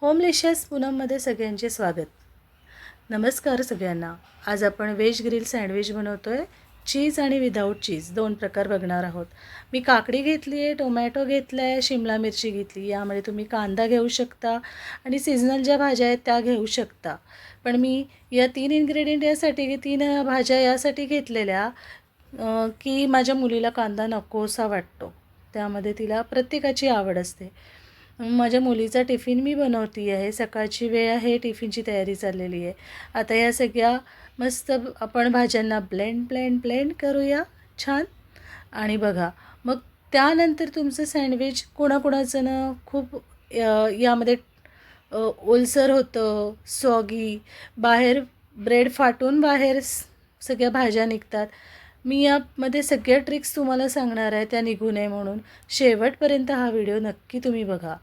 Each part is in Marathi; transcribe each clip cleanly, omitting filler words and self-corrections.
होमलिशियस पूनममध्ये सगळ्यांचे स्वागत. नमस्कार सगळ्यांना. आज आपण व्हेज ग्रिल सँडविच बनवतो आहे. चीज आणि विदाऊट चीज दोन प्रकार बघणार आहोत. मी काकडी घेतली आहे, टोमॅटो घेतला आहे, शिमला मिरची घेतली. यामध्ये तुम्ही कांदा घेऊ शकता आणि सीझनल ज्या भाज्या आहेत त्या घेऊ शकता. पण मी या 3 इन्ग्रेडियंट यासाठी 3 भाज्या यासाठी घेतलेल्या की माझ्या मुलीला कांदा नकोसा वाटतो. त्यामध्ये तिला प्रत्येकाची आवड असते. माझ्या मुलीचा टिफिन मी बनवते आहे. सकाळची वेळ आहे, टिफिनची तयारी चाललेली आहे. आता या सगळ्या मस्त आपण भाज्यांना ब्लेंड करूया छान. आणि बघा मग त्यानंतर तुमचं सँडविच कोणाकोणाचं ना खूप यामध्ये ओलसर होतं, सॉगी, बाहेर ब्रेड फाटून बाहेर सगळ्या भाज्या निघतात. मी यामध्ये सगळ्या ट्रिक्स तुम्हाला सांगणार आहे त्या निघू नये म्हणून. शेवटपर्यंत हा व्हिडिओ नक्की तुम्ही बघा.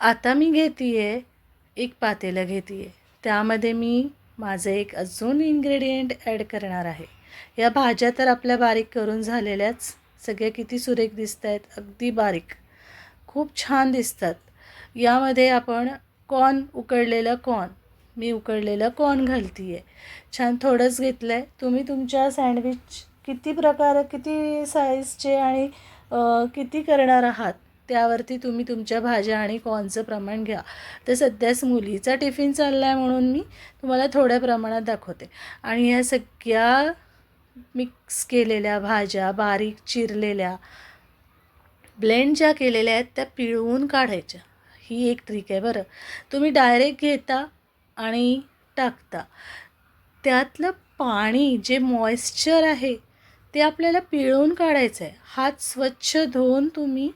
आता मी घेते आहे एक पातेलं घेते आहे. त्यामध्ये मी माझं एक अजून इन्ग्रेडियंट ॲड करणार आहे. या भाज्या तर आपल्या बारीक करून झालेल्याच. सगळ्या किती सुरेख दिसत आहेत, अगदी बारीक, खूप छान दिसतात. यामध्ये आपण उकडलेलं कॉर्न, मी उकडलेलं कॉर्न घालते आहे. छान थोडंच घेतलं आहे. तुम्ही तुमच्या सँडविच किती साईजचे आणि किती करणार आहात त्यावरती तुम्ही तुमच्या भाज्या आणि कॉर्नचं प्रमाण घ्या. तर सध्याच मुलीचा टिफिन चालला आहे म्हणून मी तुम्हाला थोड्या प्रमाणात दाखवते. आणि ह्या सगळ्या मिक्स केलेल्या भाज्या बारीक चिरलेल्या ब्लेंड ज्या केलेल्या आहेत त्या पिळवून काढायच्या. ही एक ट्रिक आहे बरं. तुम्ही डायरेक्ट घेता आणि टाकता, त्यातलं पाणी जे मॉइश्चर आहे ते आपल्याला पिळवून काढायचं आहे. हात स्वच्छ धुवून तुम्ही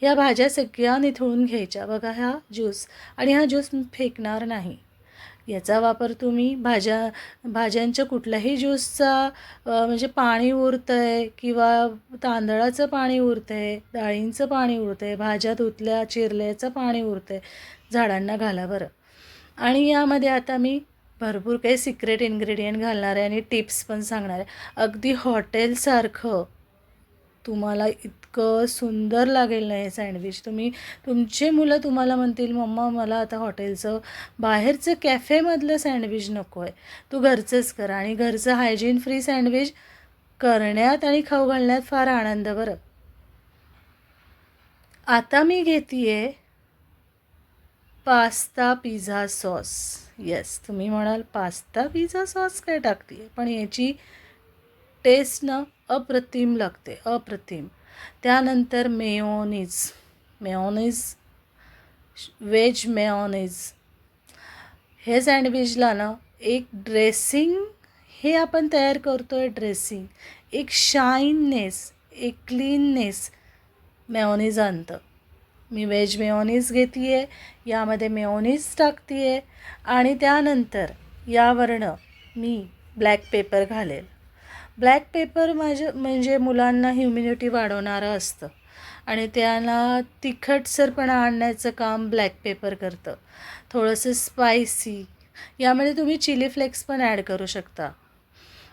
ह्या भाज्या सगळ्या निथळून घ्यायच्या. बघा हा ज्यूस, आणि हा ज्यूस फेकणार नाही. याचा वापर तुम्ही भाज्यांच्या कुठल्याही ज्यूसचा म्हणजे पाणी उरतं आहे किंवा तांदळाचं पाणी उरतं आहे, डाळींचं पाणी उरतं आहे, भाज्या धुतल्या चिरल्याचं पाणी उरतं आहे, झाडांना घाला बरं. आणि यामध्ये आता मी भरपूर काही सिक्रेट इन्ग्रेडियंट घालणार आहे आणि टिप्स पण सांगणार आहे. अगदी हॉटेलसारखं तुम्हाला इतकं सुंदर लागेल ना हे सँडविच. तुमचे मुलं तुम्हाला म्हणतील, मम्मा मला आता हॉटेलचं बाहेरचं कॅफेमधलं सँडविच नको आहे, तू घरचंच कर. आणि घरचं हायजीन फ्री सँडविच करण्यात आणि खाऊ घालण्यात फार आनंद बरं. आता मी घेते आहे पास्ता पिझ्झा सॉस. येस, तुम्ही म्हणाल पास्ता पिझ्झा सॉस काय टाकते आहे, पण याची टेस्ट ना अप्रतिम लागते, अप्रतिम. त्यानंतर मेयोनीज, व्हेज मेयोनीज. हे सँडविचला ना एक ड्रेसिंग, हे आपण तयार करतो आहे ड्रेसिंग, एक शाईननेस, एक क्लीननेस मेयोनीज आणतं. मी व्हेज मेयोनीज घेते आहे, यामध्ये मेयोनीज टाकते आहे. आणि त्यानंतर यावरनं मी ब्लॅक पेपर घालेल. ब्लॅक पेपर म्हणजे मुलांना ह्युमिनिटी वाढवणारं असतं आणि त्यांना तिखटसरपणा आणण्याचं काम ब्लॅक पेपर करतं. थोडंसं स्पायसी. यामध्ये तुम्ही चिली फ्लेक्स पण ॲड करू शकता.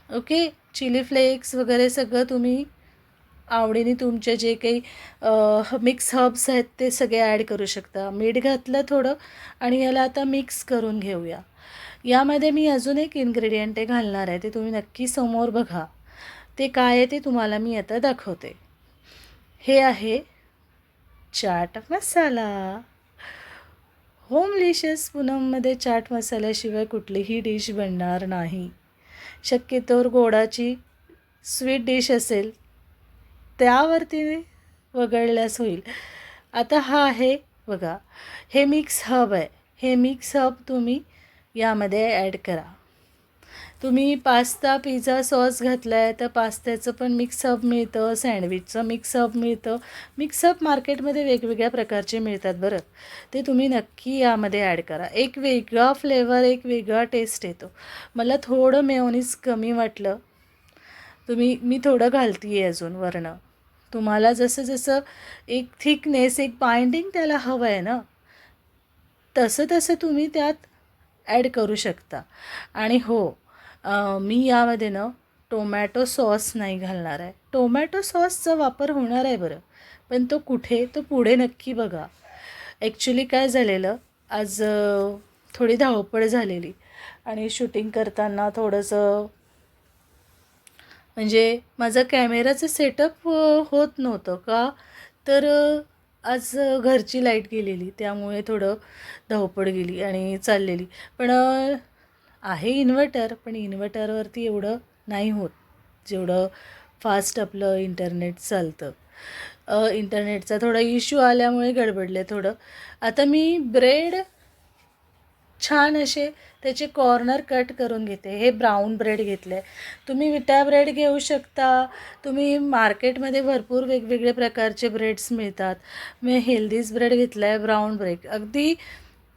ओके, चिली फ्लेक्स वगैरे सगळं तुम्ही आवडीने तुमचे जे काही मिक्स हर्ब्स आहेत ते सगळे ॲड करू शकता. मीठ घातलं थोडं आणि याला आता मिक्स करून घेऊया. यामध्ये मी अजून एक इन्ग्रेडियंट घालणार आहे, ते तुम्ही नक्की समोर बघा. ते काय आहे ते तुम्हाला मी आता दाखवते. हे आहे चाट मसाला. होमलिशियस पूनममध्ये चाट मसाल्याशिवाय कुठलीही डिश बनणार नाही. शक्यतोवर गोडाची स्वीट डिश असेल त्यावरती वगळल्यास होईल. आता हा आहे बघा, हे मिक्स हब आहे. हे मिक्स हब तुम्ही यामध्ये ॲड करा. तुम्ही पास्ता पिझ्झा सॉस घातला आहे तर पास्त्याचं पण मिक्सअप मिळतं, सँडविचचं मिक्सअप मिळतं. मिक्सअप मार्केटमध्ये वेगवेगळ्या प्रकारचे मिळतात बरं. ते तुम्ही नक्की यामध्ये ॲड करा. एक वेगळा फ्लेवर, एक वेगळा टेस्ट येतो. मला थोडं मेयोनीज कमी वाटलं, मी थोडं घालते आहे अजून वरनं. तुम्हाला जसं जसं एक थिकनेस, एक बाइंडिंग त्याला हवं आहे ना, तसं तुम्ही त्यात ॲड करू शकता. आणि हो, मी यामध्ये ना टोमॅटो सॉस नाही घालणार आहे. टोमॅटो सॉसचा वापर होणार आहे बरं, पण तो कुठे, तो पुढे नक्की बघा. ॲक्च्युली काय झालेलं, आज थोडी धावपळ झालेली आणि शूटिंग करताना थोडंसं म्हणजे माझा कॅमेराचं सेटअप होत नव्हतं का, तर आज घरची लाईट गेलेली, त्यामुळे थोडं धावपळ गेली आणि चाललेली. पण आहे इन्व्हर्टर, पण इन्व्हर्टरवरती एवढं नाही होत जेवढं फास्ट आपलं इंटरनेट चालतं. इंटरनेटचा थोडा इश्यू आल्यामुळे गडबडले थोडं. आता मी ब्रेड छान असे त्याचे कॉर्नर कट करून घेते. हे ब्राऊन ब्रेड घेतले. तुम्ही विटा ब्रेड घेऊ शकता. तुम्ही मार्केटमध्ये भरपूर वेगवेगळे प्रकारचे ब्रेड्स मिळतात. मी हेल्दीच ब्रेड घेतला आहे, ब्राऊन ब्रेड, अगदी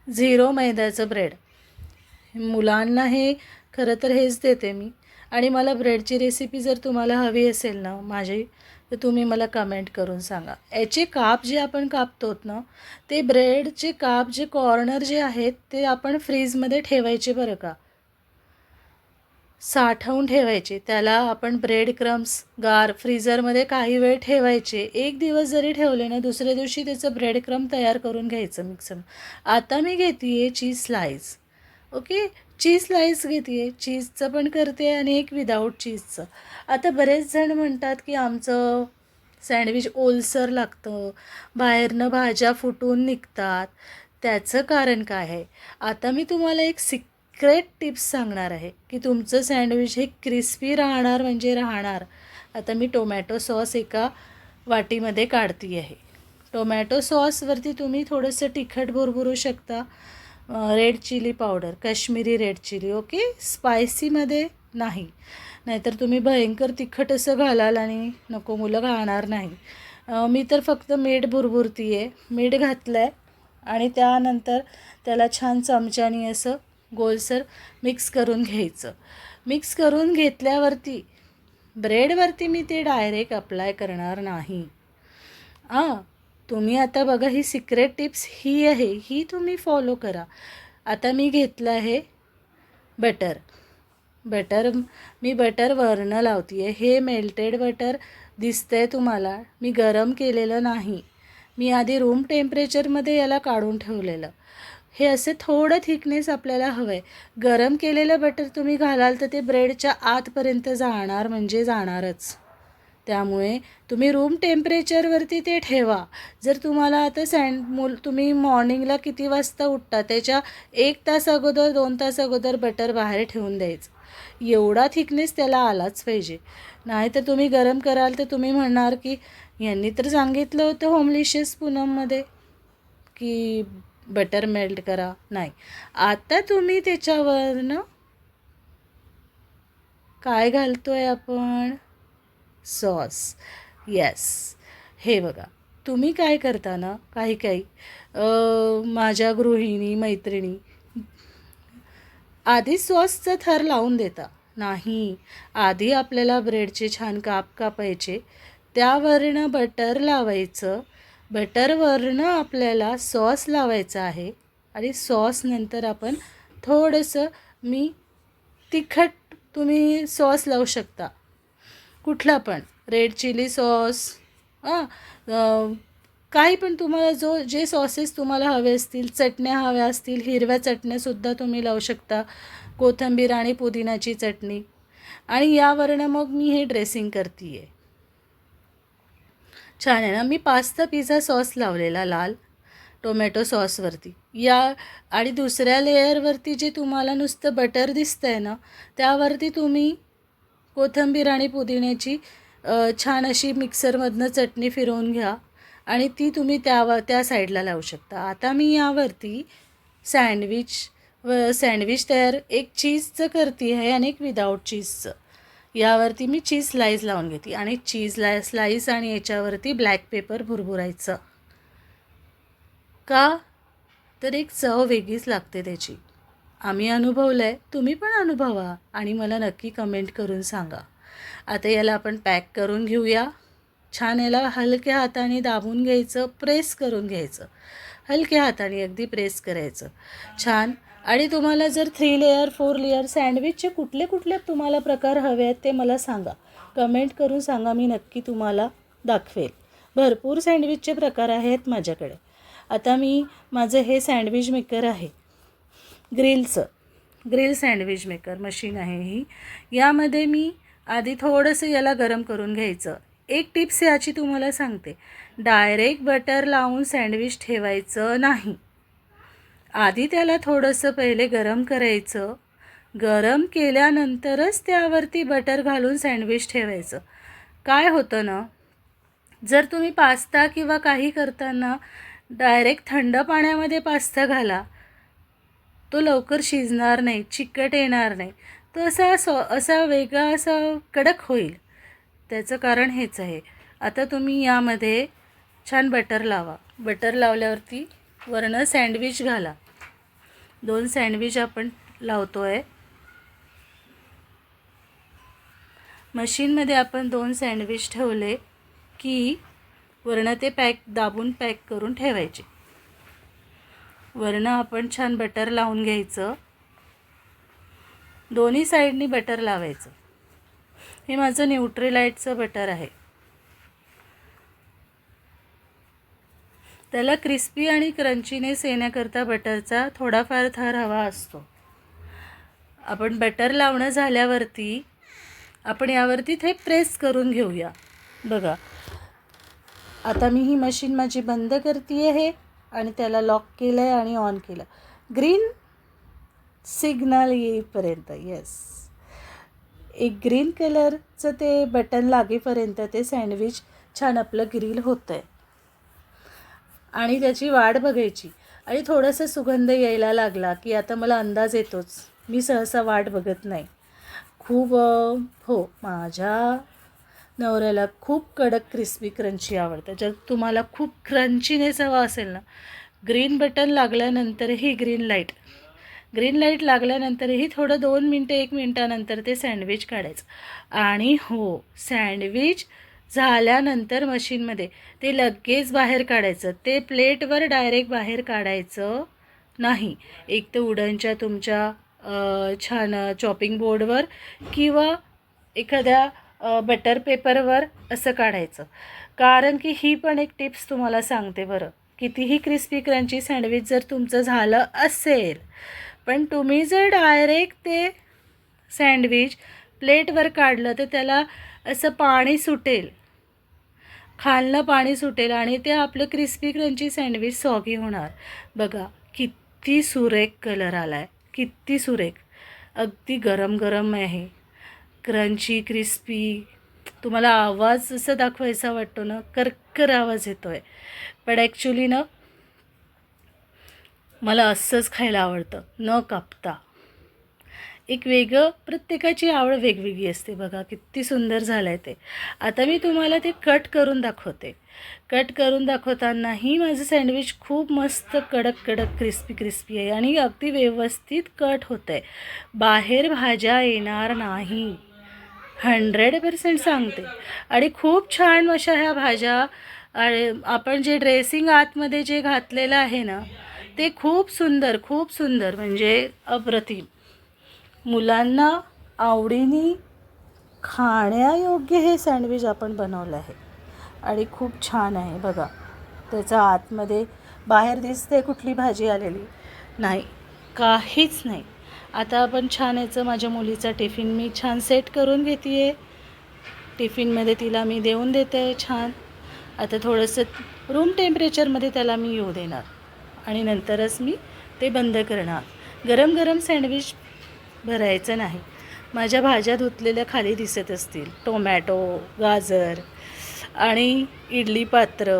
0 मैद्याचं ब्रेड. मुलांना हे खरं तर हेच देते मी. आणि मला ब्रेडची रेसिपी जर तुम्हाला हवी असेल ना माझी, तर तुम्ही मला कमेंट करून सांगा. याचे काप जे आपण कापतोत ना, ते ब्रेडचे काप जे कॉर्नर जे आहेत ते आपण फ्रीजमध्ये ठेवायचे बरं का, साठवून ठेवायचे. त्याला आपण ब्रेड क्रम्स गार फ्रीझरमध्ये काही वेळ ठेवायचे. 1 दिवस जरी ठेवले ना, दुसऱ्या दिवशी त्याचं ब्रेड क्रम तयार करून घ्यायचं मिक्सर. आता मी घेते आहे चीज स्लाईस. ओके, चीज स्लाईस घेते आहे, चीजचं पण करते आणि एक विदाऊट चीजचं. आता बरेच जण म्हणतात की आमचं सँडविच ओलसर लागतं, बाहेरनं भाज्या फुटून निघतात. त्याचं कारण काय आहे? आता मी तुम्हाला एक सिक्रेट टिप्स सांगणार आहे की तुमचं सँडविच हे क्रिस्पी राहणार म्हणजे राहणार. आता मी टोमॅटो सॉस एका वाटीमध्ये काढते आहे. टोमॅटो सॉसवरती तुम्ही थोडंसं तिखट भुरभुरू शकता. Red chilli powder, Kashmiri red chilli, okay, स्पायसीमध्ये नाही, नाहीतर तुम्ही भयंकर तिखट असं घालाल आणि नको, मुलं खाणार नाही. मी तर फक्त मीठ भुरभुरती आहे. मीठ घातलं आहे आणि त्यानंतर त्याला छान चमच्याने असं गोलसर मिक्स करून घ्यायचं. मिक्स करून घेतल्यावरती ब्रेडवरती मी ते डायरेक्ट अप्लाय करणार नाही. तुम्ही आता बघा, ही सिक्रेट टिप्स ही आहे, ही तुम्ही फॉलो करा. आता मी घेतलं आहे बटर. मी बटर वरनं लावते आहे. हे मेल्टेड बटर दिसतंय तुम्हाला, मी गरम केलेलं नाही. मी आधी रूम टेम्परेचरमध्ये याला काढून ठेवलेलं. हे असे थोडं थिकनेस आपल्याला हवं आहे. गरम केलेलं बटर तुम्ही घालाल तर ते ब्रेडच्या आतपर्यंत जाणार म्हणजे जाणारच. त्यामुळे तुम्ही रूम टेम्परेचरवरती ते ठेवा. जर तुम्हाला आता तुम्ही मॉर्निंगला किती वाजता उठता त्याच्या 1 तास अगोदर 2 तास अगोदर बटर बाहेर ठेवून द्यायचं. एवढा थिकनेस त्याला आलाच पाहिजे. नाही तर तुम्ही गरम कराल तर तुम्ही म्हणणार की यांनी तर सांगितलं होतं होमलिशियस पूनममध्ये की बटर मेल्ट करा. नाही, आता तुम्ही त्याच्यावरनं काय घालतोय आपण? सॉस. येस, हे बघा, तुम्ही काय करता ना, काही माझ्या गृहिणी मैत्रिणी आधी सॉसचा थर लावून देता. नाही, आधी आपल्याला ब्रेडचे छान काप कापायचे, त्यावरनं बटर लावायचं, बटरवरनं आपल्याला सॉस लावायचा आहे आणि सॉस नंतर आपण थोडंसं तिखट तुम्ही सॉस लावू शकता, कुठला पण, रेड चिली सॉस, काही पण तुम्हाला जे सॉसेस तुम्हाला हवे असतील, चटण्या हव्या असतील, हिरव्या चटण्यासुद्धा तुम्ही लावू शकता, कोथिंबीर आणि पुदिनाची चटणी. आणि यावरनं मग मी हे ड्रेसिंग करते आहे. छान आहे ना. मी पास्ता पिझ्झा सॉस लावलेला लाल टोमॅटो सॉसवरती आणि दुसऱ्या लेयरवरती जे तुम्हाला नुसतं बटर दिसतं आहे ना, त्यावरती तुम्ही कोथिंबीर आणि पुदिन्याची छान अशी मिक्सरमधनं चटणी फिरवून घ्या आणि ती तुम्ही त्या साईडला लावू शकता. आता मी यावरती सँडविच तयार एक चीजचं करते आहे आणि एक विदाऊट चीजचं. यावरती मी चीज स्लाईस लावून घेते आणि चीज स्लाईस आणि याच्यावरती ब्लॅक पेपर भुरभुरायचं. का तर एक चव वेगळीच लागते त्याची. आम्ही अनुभवलं आहे, तुम्ही पण अनुभवा आणि मला नक्की कमेंट करून सांगा. आता याला आपण पॅक करून घेऊया. छान याला हलक्या हाताने दाबून घ्यायचं, प्रेस करून घ्यायचं, हलक्या हाताने अगदी प्रेस करायचं छान. आणि तुम्हाला जर 3 लेयर 4 लेयर सँडविचचे कुठले तुम्हाला प्रकार हवे आहेत ते मला सांगा, कमेंट करून सांगा, मी नक्की तुम्हाला दाखवेल. भरपूर सँडविचचे प्रकार आहेत माझ्याकडे. आता मी माझं हे सँडविच मेकर आहे ग्रिल सँडविच मेकर मशीन आहे ही. यामध्ये मी आधी थोडंसं याला गरम करून घ्यायचं. एक टिप्स याची तुम्हाला सांगते, डायरेक्ट बटर लावून सँडविच ठेवायचं नाही. आधी त्याला थोडंसं पहिले गरम करायचं. गरम केल्यानंतरच त्यावरती बटर घालून सँडविच ठेवायचं. काय होतं ना, जर तुम्ही पास्ता किंवा काही करताना डायरेक्ट थंड पाण्यामध्ये पास्ता घाला, तो लवकर शिजणार नाही, चिकट येणार नाही, तो असा वेगळा असा कडक होईल. त्याचं कारण हेच आहे. आता तुम्ही यामध्ये छान बटर लावा. बटर लावल्यावरती वरनं सँडविच घाला. 2 सँडविच आपण लावतो आहे. मशीनमध्ये आपण 2 सँडविच ठेवले की वरनं ते दाबून पॅक करून ठेवायचे. वरनं आपण छान बटर लावून घ्यायचं. दोन्ही साईडनी बटर लावायचं. हे माझं न्यूट्रीलाइटचं बटर आहे. त्याला क्रिस्पी आणि क्रंचीनेस येण्याकरता बटरचा थोडाफार थर हवा असतो. आपण बटर लावणं झाल्यावरती आपण यावरती ते प्रेस करून घेऊया. बघा, आता मी ही मशीन माझी बंद करते आहे आणि त्याला लॉक केलं आहे आणि ऑन केलं. ग्रीन सिग्नल येईपर्यंत, येस, एक ग्रीन कलरचं ते बटन लागेपर्यंत ते सँडविच छान आपलं ग्रिल होतं आहे. आणि त्याची वाट बघायची. आणि थोडंसं सुगंध यायला लागला की आता मला अंदाज येतोच. मी सहसा वाट बघत नाही. माझ्या नवऱ्याला खूप कडक क्रिस्पी क्रंची आवडतं. जर तुम्हाला खूप क्रंचीनेस हवा असेल ना, ग्रीन बटन लागल्यानंतरही ग्रीन लाईट लागल्यानंतरही थोडं 2 मिनटं 1 मिनटानंतर ते सँडविच काढायचं. आणि सँडविच झाल्यानंतर मशीनमध्ये ते लगेच बाहेर काढायचं. ते प्लेटवर डायरेक्ट बाहेर काढायचं नाही. एक तर वुडनच्या तुमच्या छान चॉपिंग बोर्डवर किंवा एखाद्या बटर पेपरवर असं काढायचं. कारण की ही पण एक टिप्स तुम्हाला सांगते बरं. कितीही क्रिस्पी क्रंची सँडविच जर तुमचं झालं असेल, पण तुम्ही जर डायरेक्ट ते सँडविच प्लेटवर काढलं तर त्याला असं पाणी सुटेल, खालनं पाणी सुटेल आणि ते आपलं क्रिस्पी क्रंची सँडविच सॉगी होणार. बघा किती सुरेख कलर आला आहे, किती सुरेख. अगदी गरम गरम आहे, क्रंची क्रिस्पी. तुम्हाला आवाज असं दाखवायचा वाटतो ना, करकर आवाज येतो आहे. पण ॲक्च्युली ना, मला असंच खायला आवडतं, न कापता. एक वेगळं, प्रत्येकाची आवड वेगवेगळी असते. बघा किती सुंदर झालं आहे ते. आता मी तुम्हाला ते कट करून दाखवते. कट करून दाखवतानाही माझं सँडविच खूप मस्त कडक क्रिस्पी आहे आणि अगदी व्यवस्थित कट होतं आहे. बाहेर भाज्या येणार नाही, 100% सांगते. आणि खूप छान अशा ह्या भाज्या. आणि आपण जे ड्रेसिंग आतमध्ये जे घातलेलं आहे ना, ते खूप सुंदर म्हणजे अप्रतिम. मुलांना आवडीने खाण्यायोग्य हे सँडविच आपण बनवलं आहे आणि खूप छान आहे. बघा, त्याचा आतमध्ये बाहेर दिसते कुठली भाजी आलेली नाही, काहीच नाही. आता आपण छान याचं माझ्या मुलीचा टिफिन मी छान सेट करून घेते आहे. टिफिनमध्ये तिला मी देऊन देते छान. आता थोडंसं रूम टेम्परेचरमध्ये त्याला मी येऊ देणार आणि नंतरच मी ते बंद करणार. गरम सँडविच भरायचं नाही. माझ्या भाज्या धुतलेल्या खाली दिसत असतील, टोमॅटो, गाजर आणि इडली पात्र.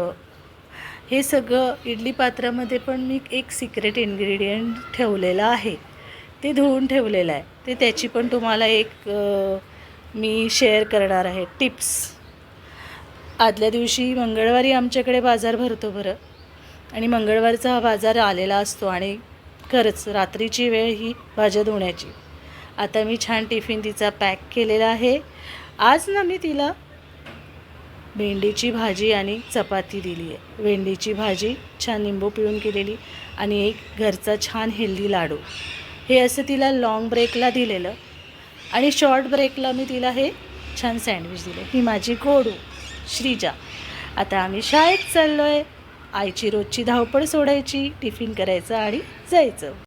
हे सगळं इडली पात्रामध्ये पण मी एक सिक्रेट इन्ग्रेडियंट ठेवलेलं आहे, ते धुवून ठेवलेलं आहे. ते त्याची पण तुम्हाला एक मी शेअर करणार आहे टिप्स. आदल्या दिवशी मंगळवारी आमच्याकडे बाजार भरतो बरं, आणि मंगळवारचा हा बाजार आलेला असतो आणि खरंच रात्रीची वेळ ही भाज्या धुण्याची. आता मी छान टिफिन तिचा पॅक केलेला आहे. आज ना मी तिला भेंडीची भाजी आणि चपाती दिली आहे. भेंडीची भाजी छान लिंबू पिळून केलेली आणि एक घरचा छान हेल्दी लाडू. हे असं तिला लॉंग ब्रेकला दिलेलं आणि शॉर्ट ब्रेकला मी तिला हे छान सँडविच दिले. ही माझी गोडू श्रीजा. आता आम्ही शाळेत चाललो आहे. आईची रोजची धावपळ सोडायची, टिफिन करायचं आणि जायचं.